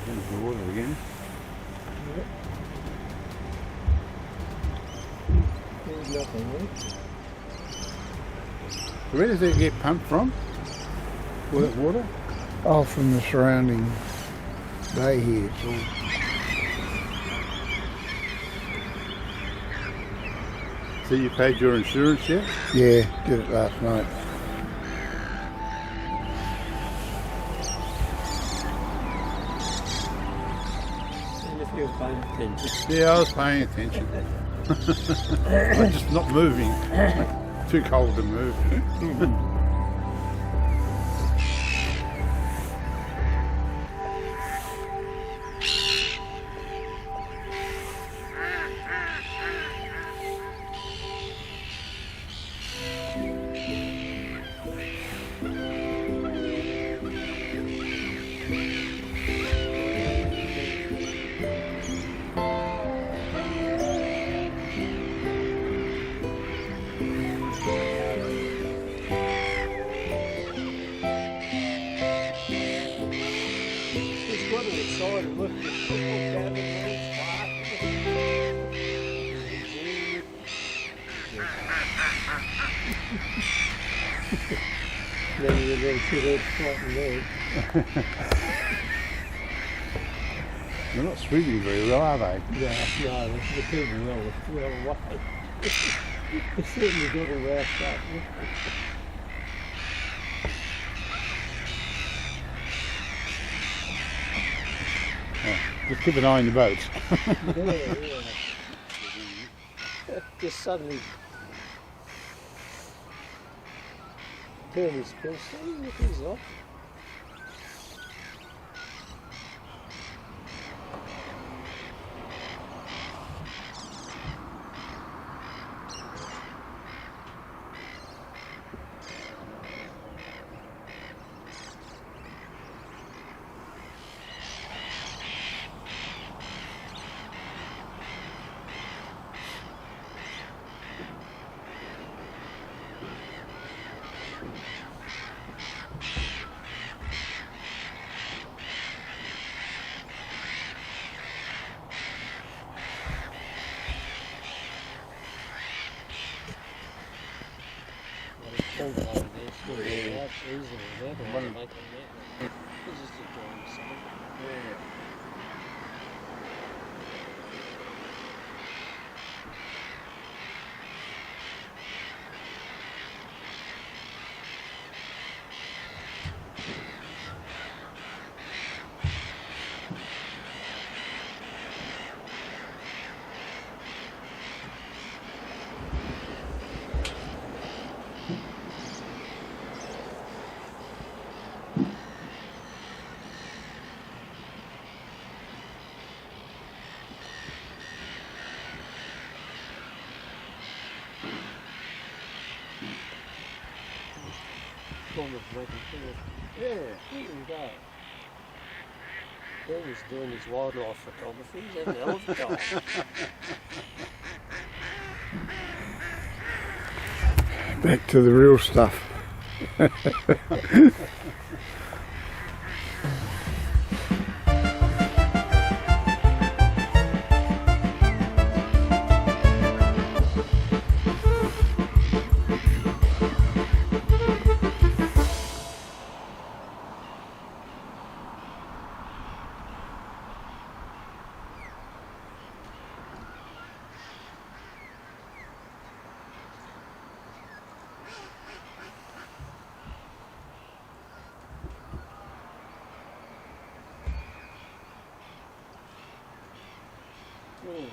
There's the water again. Yep. There's nothing there. Where does it get pumped from? All that water? Oh, from the surrounding bay here. It's all So you paid your insurance yet? yeah, did it last night. And if you're paying attention. Yeah, I was paying attention. I'm just not moving. Too cold to move. Just got inside and looked at the football cabinet and then you then see that floating there. They're not swimming very well, are they? Yeah, no, the people well away. They certainly got all wrapped up. Just keep an eye on the boats. Yeah. Just suddenly turn his spill. See, look, he's off. Yeah. Here we go. He's doing his wildlife photography. He's having a hell of a time. Back to the real stuff.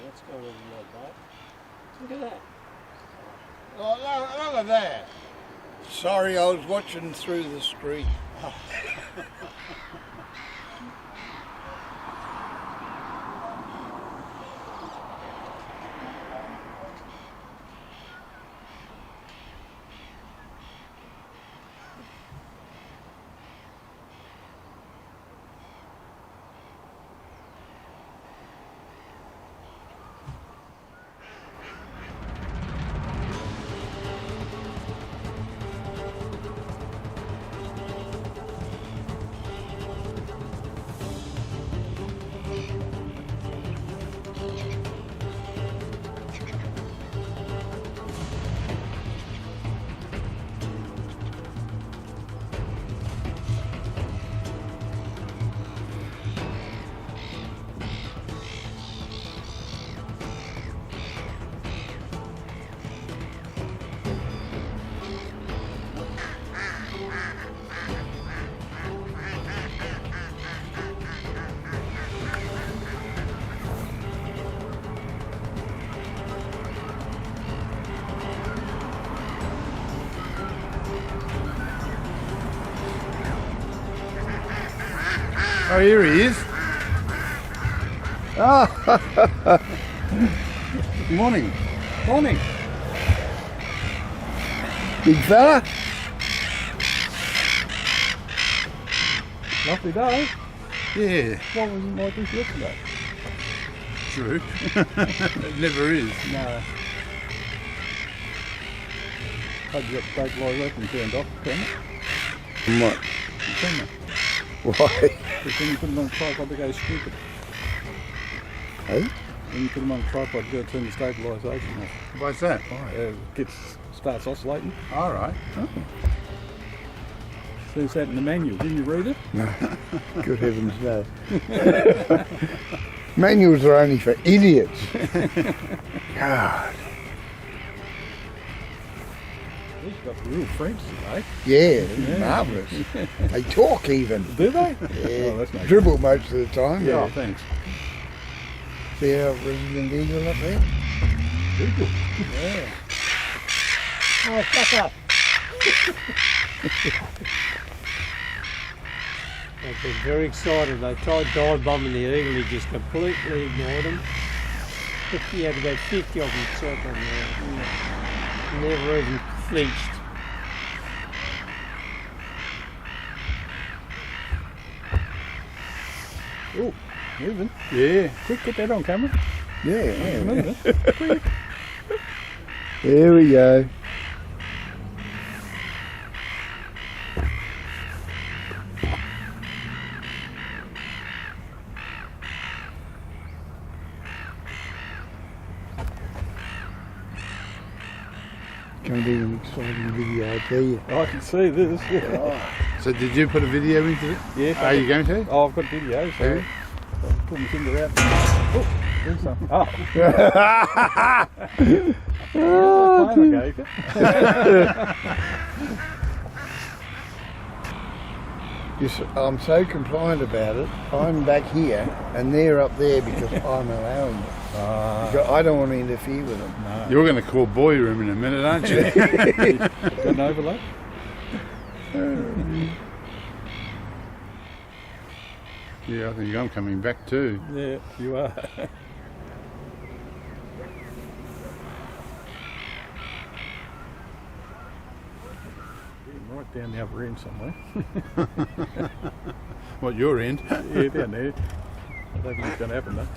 What's going on in that boat? Look at that. Oh, look at that. Sorry, I was watching through the screen. Oh, here he is. Ah. Good morning. Morning. Big fella? Lovely day. Yeah, What was it like this yesterday? true. It never is. No. Hope you got stabilisation turned off, Kermit. What? Kermit. Why? Because when you put them on a tripod, they go stupid. Hey? When you put them on a tripod, you got to turn the stabilisation off. Why's that? It starts oscillating. All right. Says that in the manual. Didn't you read it? No. Good heavens, no. Manuals are only for idiots. God. He's got real French today. Yeah, marvellous. They talk even. Do they? Yeah. Oh, that's nice. Dribble most of the time. Yeah, thanks. See our Resident Eagle up there? Eagle. Yeah. Oh, fuck up. They've been very excited. They tried dive bombing the eagle, he just completely ignored them. He had about 50 of them circling there. Never even flinched. Oh, moving. Yeah. Quick, get that on camera. Yeah. Moving. Quick. There we go. Going to be an exciting video, I tell you. I can see this. Yeah. So did you put a video into it? Yes. Are you going to? Oh, I've got video, so Yeah. I'll pull my finger out. Oh, there's some. Oh. Oh, Plan I gave you. I'm so compliant about it. I'm back here and they're up there because I'm allowing it. Because I don't want to interfere with them. No. You're going to call boy room in a minute, aren't you? Got an overlay? Yeah, I think I'm coming back too. Yeah, you are. Right down the other end somewhere. What, your end? Yeah, down there. I don't think it's going to happen though.